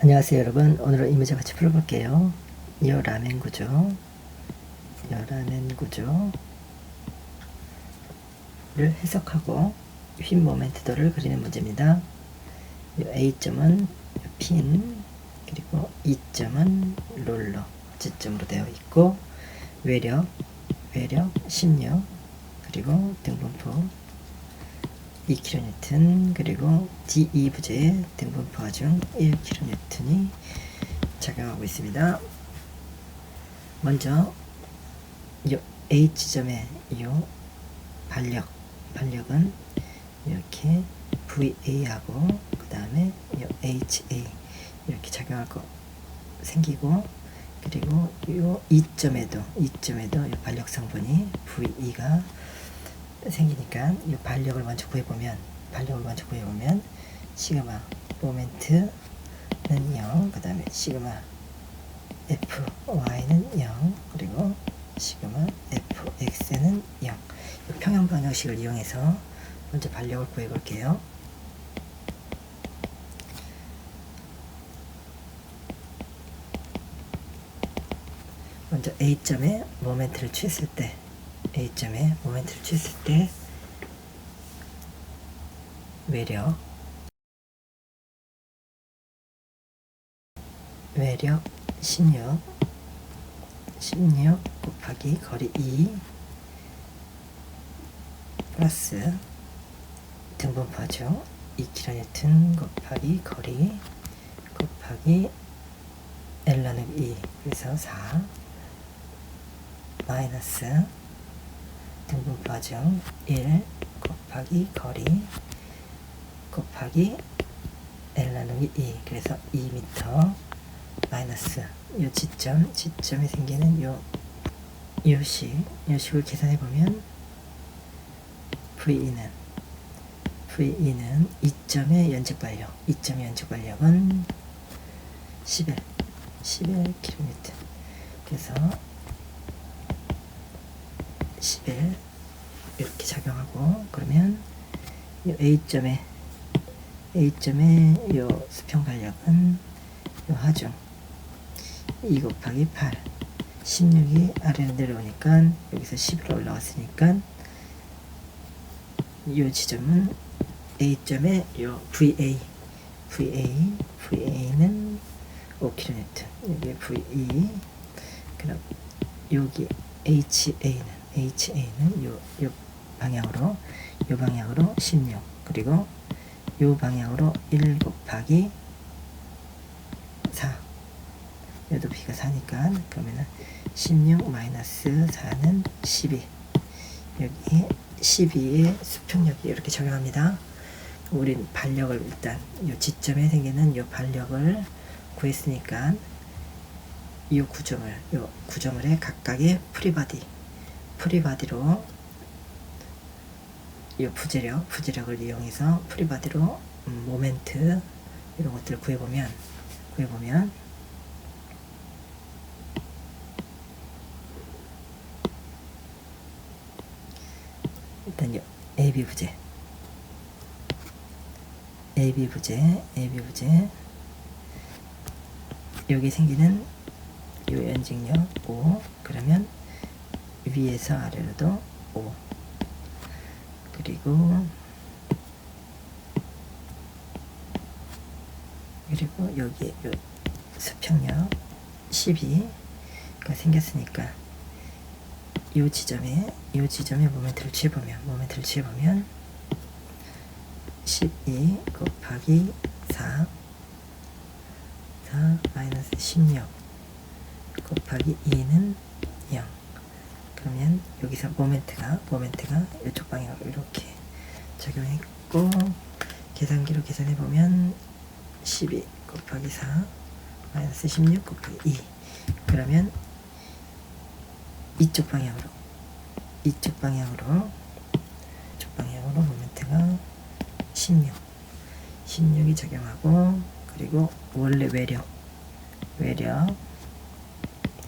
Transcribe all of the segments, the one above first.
안녕하세요 여러분. 오늘은 이 문제 같이 풀어볼게요. 요 라멘 구조를 해석하고 휨 모멘트도를 그리는 문제입니다. 요 A점은 핀, 그리고 E점은 롤러 지점으로 되어 있고, 외력 16, 그리고 등분포 2kN, 그리고 DE 부재의 등분포화 중 1kN이 작용하고 있습니다. 먼저 이 H점의 이 반력은 이렇게 VA하고 그 다음에 이 HA 이렇게 작용하고 생기고, 그리고 이 E점에도 이 반력 성분이 VE가 생기니까 이 반력을 먼저 구해보면 시그마 모멘트는 0, 그 다음에 시그마 FY는 0, 그리고 시그마 FX는 0. 평형 방정식을 이용해서 먼저 반력을 구해볼게요. 먼저 A점에 모멘트를 취했을 때 외력 16 곱하기 거리 2 플러스 등분포죠. 2kN 곱하기 거리 곱하기 L 나누기 2, 그래서 4 마이너스 등분포죠. 1 곱하기 거리 곱하기 L 나누기 2, 그래서 2m 마이너스 요 지점에 생기는 요식을 계산해 보면 V는 2점의 연적 반력은 11kN. 그래서 11 이렇게 작용하고, 그러면 이 A점의 요 수평 반력은 요 하중 2 곱하기 8 16이 아래로 내려오니까 여기서 11로 올라왔으니까 요 지점은 A점의 요 VA는 5kN, 여기 VE, 그럼 여기 HA는 요 방향으로 16, 그리고 요 방향으로 1 곱하기 4, 여도 B가 4니까 그러면은 16 마이너스 4는 12, 여기 12의 수평력이 이렇게 적용합니다. 우린 반력을 일단 요 지점에 생기는 요 반력을 구했으니까 요 구조물의 각각의 프리바디로 이 부재력을 이용해서 프리바디로 모멘트 이런 것들을 구해보면 일단 AB 부재 여기 생기는 요 연직력 5, 그러면 위에서 아래로도 5, 그리고 여기 요 수평력 12가 생겼으니까 요 지점에 모멘트를 취해보면 12 곱하기 4 마이너스 16 곱하기 2는 0. 그러면 여기서 모멘트가 이쪽 방향으로 이렇게 작용했고, 계산기로 계산해보면 12 곱하기 4 마이너스 16 곱하기 2, 그러면 이쪽 방향으로 모멘트가 16이 작용하고, 그리고 원래 외력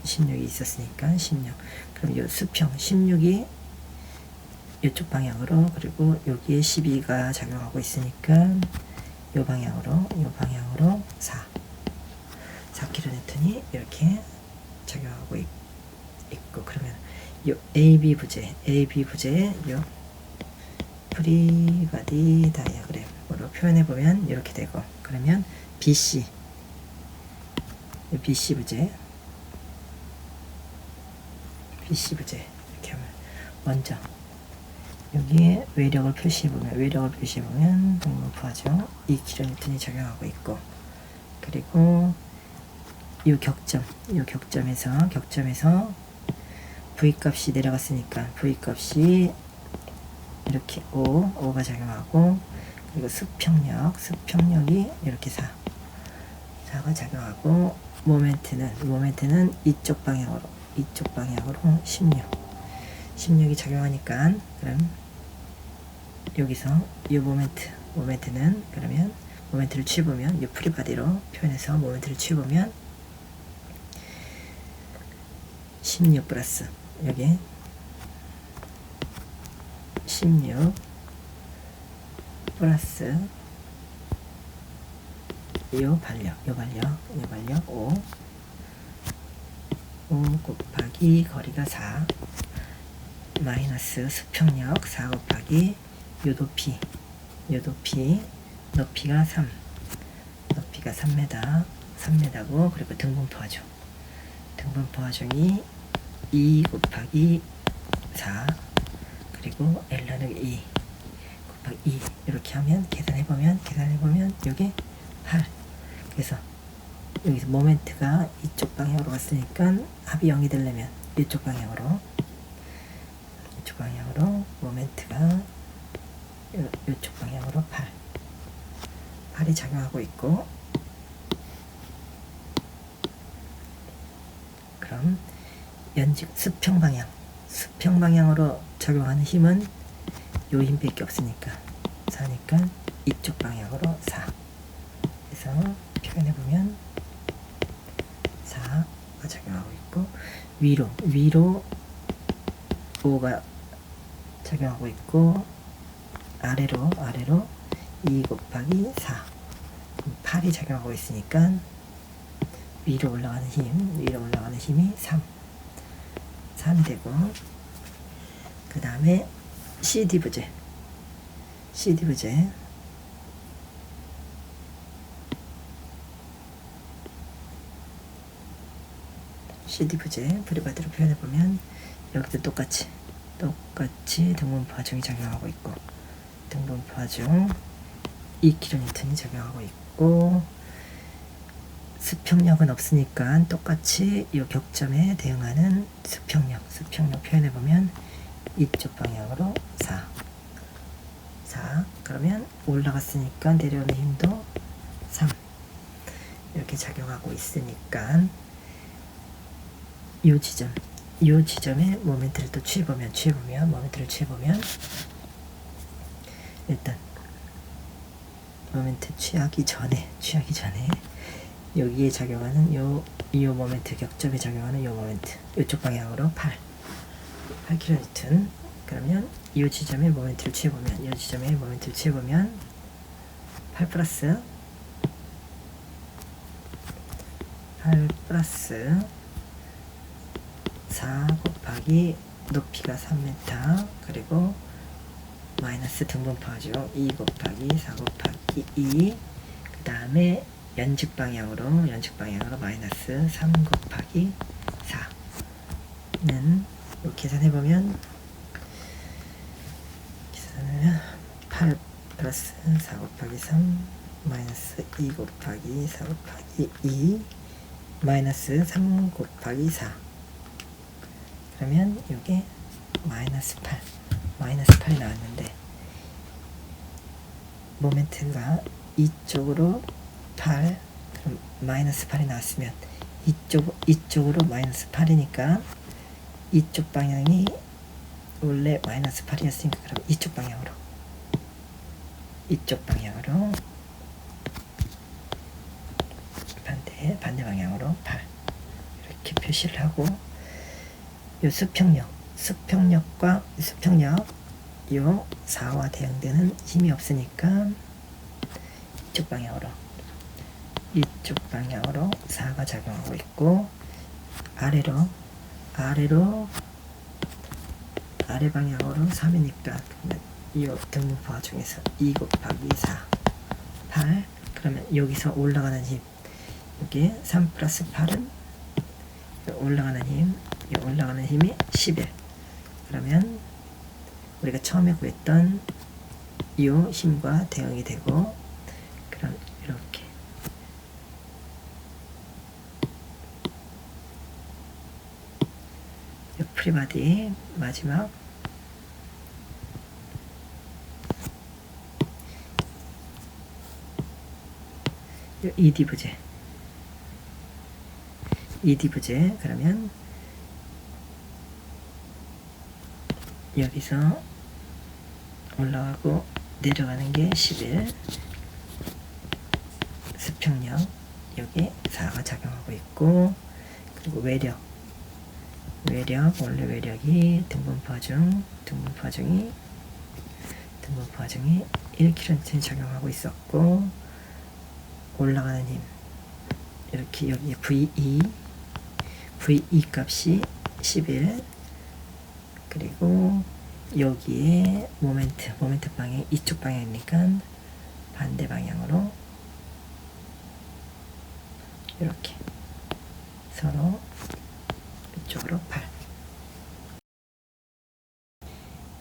16이 있었으니까 16, 그럼 요 수평 16이 이쪽 방향으로, 그리고 여기에 12가 작용하고 있으니까 요 방향으로 4, 킬로니턴이 이렇게 작용하고 있고, 그러면 요 AB 부재의 요 프리바디 다이어그램으로 표현해 보면 이렇게 되고, 그러면 BC 부재 이렇게 하면, 먼저 여기에 외력을 표시해 보면 동문부하죠. 2kN 작용하고 있고, 그리고 요 격점에서 V 값이 내려갔으니까 V 값이 이렇게 5가 작용하고, 그리고 수평력이 이렇게 4가 작용하고, 모멘트는 이쪽 방향으로 16이 작용하니까, 그럼 여기서 이 모멘트는 그러면 모멘트를 취해보면, 이 프리바디로 표현해서 모멘트를 취해보면 16 플러스 여기 16 플러스 요 반력 5 곱하기 거리가 4 마이너스 수평력 4 곱하기 요 높이 높이가 3m고, 그리고 등분포화종이 2 곱하기 4, 그리고 L는 2 곱하기 2 이렇게 하면 계산해보면 여기 8. 그래서 여기서 모멘트가 이쪽 방향으로 갔으니까 합이 0이 되려면 이쪽 방향으로 모멘트가 이쪽 방향으로 8이 작용하고 있고, 그럼 수평 방향으로 작용하는 힘은 요 힘밖에 없으니까 4니까 이쪽 방향으로 4. 그래서 표현해보면 4가 작용하고 있고, 위로 5가 작용하고 있고, 아래로 2 곱하기 4 8이 작용하고 있으니까 위로 올라가는 힘이 3이 되고, 그 다음에 CD 부재 프리바디로 표현해보면 여기도 똑같이 등분포화종이 작용하고 있고, 등분포화종 2kN 작용하고 있고, 수평력은 없으니까 똑같이 이 격점에 대응하는 수평력 표현해보면 이쪽 방향으로 4. 그러면 올라갔으니까 내려오는 힘도 3 이렇게 작용하고 있으니까 이 지점에 모멘트를 또 취해보면 일단 모멘트 취하기 전에 여기에 작용하는 이 모멘트, 격점에 작용하는 이 모멘트, 이쪽 방향으로 8kN. 그러면 이 지점에 모멘트를 취해보면 8 플러스 4 곱하기 높이가 3m, 그리고 마이너스 등분포화죠. 2 곱하기 4 곱하기 2, 그 다음에 연직 방향으로 마이너스 3 곱하기 4는 계산해보면 8 플러스 4 곱하기 3 마이너스 2 곱하기 4 곱하기 2 마이너스 3 곱하기 4. 그러면 이게 마이너스 8이 나왔는데, 모멘트가 이쪽으로 8, 그럼 마이너스 8이 나왔으면 이쪽으로 마이너스 8이니까 이쪽 방향이 원래 마이너스 8이었으니까 그럼 이쪽 방향으로 반대 방향으로 8 이렇게 표시를 하고, 요 수평력 요 4와 대응되는 힘이 없으니까 이쪽 방향으로 이쪽 방향으로 4가 작용하고 있고, 아래로 아래 방향으로 3이니까 이 등분포화 중에서 2 곱하기 4 8. 그러면 여기서 올라가는 힘, 여기 3 플러스 8은 올라가는 힘이 11. 그러면 우리가 처음에 구했던 이 힘과 대응이 되고, 그럼 이렇게 프리바디 마지막 ED 부재 그러면 여기서 올라가고 내려가는 게 11, 수평력 여기 4가 작용하고 있고, 그리고 외력 원래 외력이 등분포화중이 1kN 적용하고 있었고, 올라가는 힘 이렇게 여기 VE 값이 11, 그리고 여기에 모멘트 방향 이쪽 방향이니까 반대 방향으로 이렇게 서로 이쪽으로 8.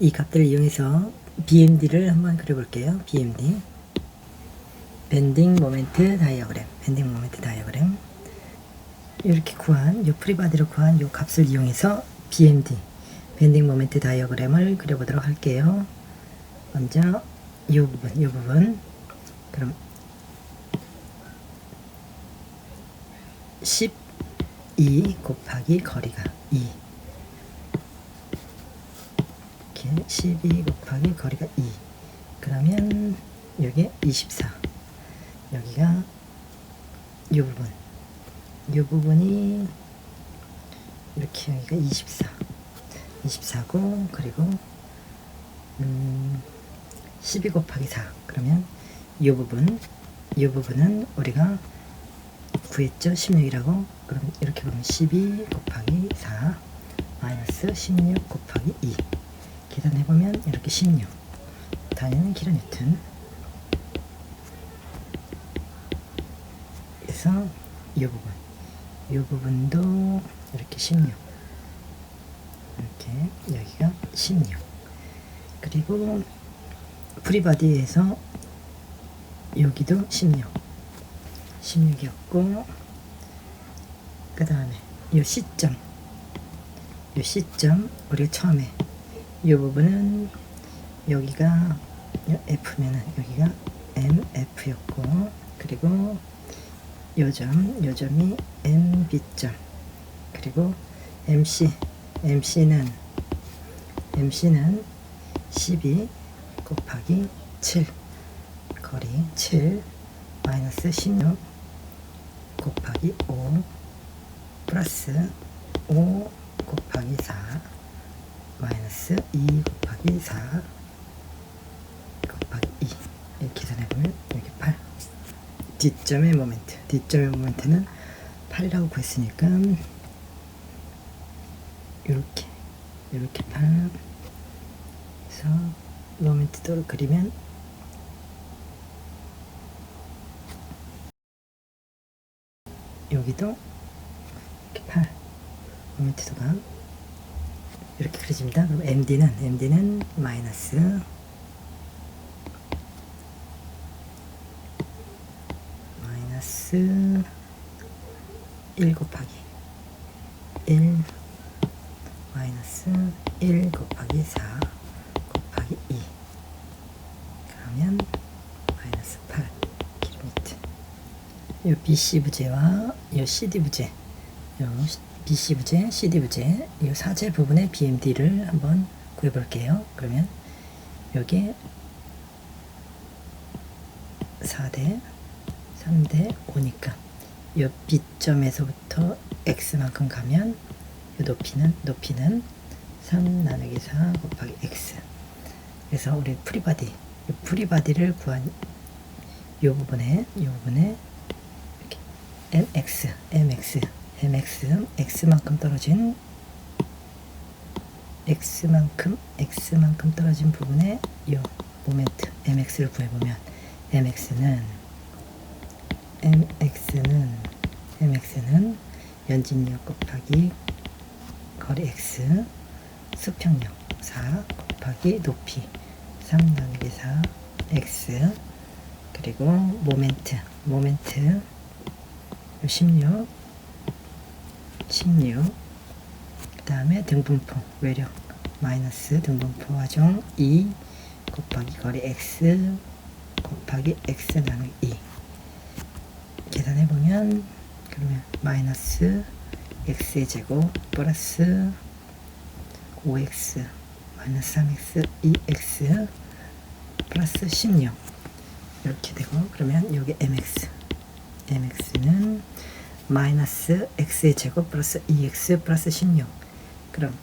이 값들을 이용해서 BMD를 한번 그려볼게요. BMD 밴딩 모멘트 다이어그램 이렇게 구한 요 프리바디로 구한 요 값을 이용해서 BMD 밴딩 모멘트 다이어그램을 그려보도록 할게요. 먼저 이 부분 그럼 12 곱하기 거리가 2, 이렇게 12 곱하기 거리가 2, 그러면 여기 24, 여기가 이 부분이 이렇게 여기가 24고, 그리고 12 곱하기 4, 그러면 이 부분은 우리가 구했죠. 16이라고. 그럼 이렇게 보면 12 곱하기 4 마이너스 16 곱하기 2 계산해보면 이렇게 16, 단위는 킬로뉴턴. 그래서 이 부분도 이렇게 16, 이렇게 여기가 16, 그리고 프리바디에서 여기도 16이었고, 그 다음에 이 시점 우리가 처음에 이 부분은 여기가 F면은 여기가 MF였고, 그리고 요점이 MB점, 그리고 MC는 12 곱하기 7, 거리 7 마이너스 16 곱하기 5 플러스 5 곱하기 4 마이너스 2 곱하기 4 곱하기 2, 이렇게 계산해보면 여기 8. 뒷점의 모멘트는 8이라고 구했으니까 이렇게 8. 그래서 모멘트도를 그리면 여기도 이렇게 8, 모멘트도가 이렇게 그려집니다. 그럼 MD는 마이너스 1 곱하기 1 마이너스 1 곱하기 4 곱하기 2, 그러면 마이너스 8 킬로미터. 이 BC 부재와 이 CD 부재, BC 부재, CD 부재, 이 사제 부분의 BMD를 한번 구해볼게요. 그러면 여기 4대 3대 5니까 이 B점에서부터 X만큼 가면 이 높이는 3 나누기 4 곱하기 X. 그래서 우리 프리바디를 구한 이 부분에 이렇게 x만큼 떨어진 x만큼 떨어진 부분에 이 모멘트 mx를 구해보면 mx는 연진력 곱하기 거리 x 수평력 4 곱하기 높이 3 나누기 4 x 그리고 모멘트 16 그 다음에 등분포 외력 마이너스 등분포 화종 2 곱하기 거리 x 곱하기 x 나누기 2 계산해보면 그러면 마이너스 x의 제곱 플러스 5x 마이너스 3x 2x 플러스 16 이렇게 되고 그러면 여기 mx는 마이너스 x의 제곱 플러스 2x 플러스 16 그럼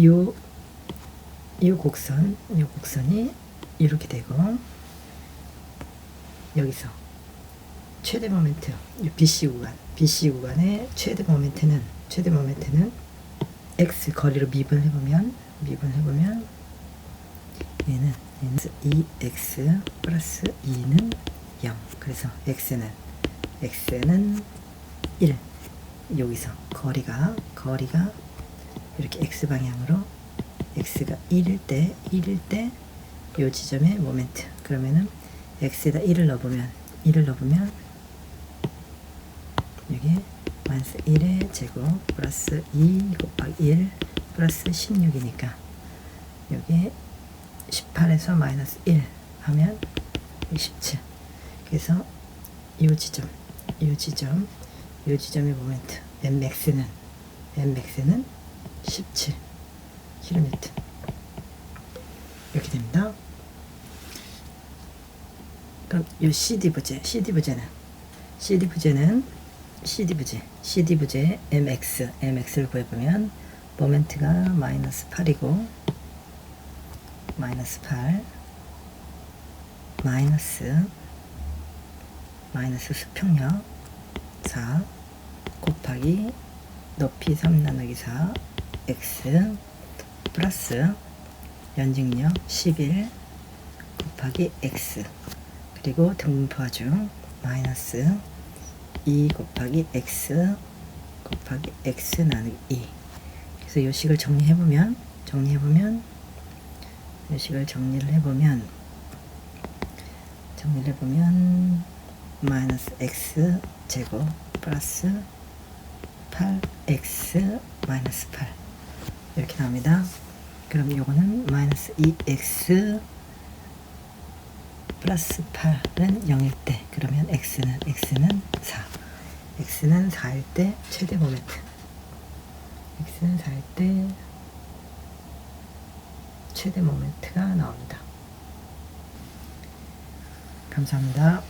요 곡선이 이렇게 되고 여기서 최대 모멘트 BC 구간의 최대 모멘트는 x 거리로 미분해보면 얘는 2x 플러스 2는 0 그래서 x는 1 여기서 거리가 이렇게 x 방향으로 x가 1일 때 요 지점의 모멘트 그러면은 x에다 1을 넣어보면 여기 마이너스 1의 제곱 플러스 2 곱하기 1 플러스 16이니까 여기 18에서 마이너스 1 하면 17 그래서 이 지점의 모멘트 mx는 17km 이렇게 됩니다. 그럼 이 CD부재 mx를 구해보면 모멘트가 마이너스 8이고 마이너스 8 마이너스 수평력 4 곱하기 높이 3 나누기 4 x 플러스 연직력 11 곱하기 x 그리고 등분포 중 마이너스 2 곱하기 x 곱하기 x 나누기 2 그래서 이 식을 정리해보면 마이너스 x 제곱 플러스 8x 마이너스 8 이렇게 나옵니다. 그럼 요거는 마이너스 2x 플러스 8은 0일 때 그러면 x는 4 x는 4일 때 최대 모멘트 x는 4일 때 최대 모멘트가 나옵니다. 감사합니다.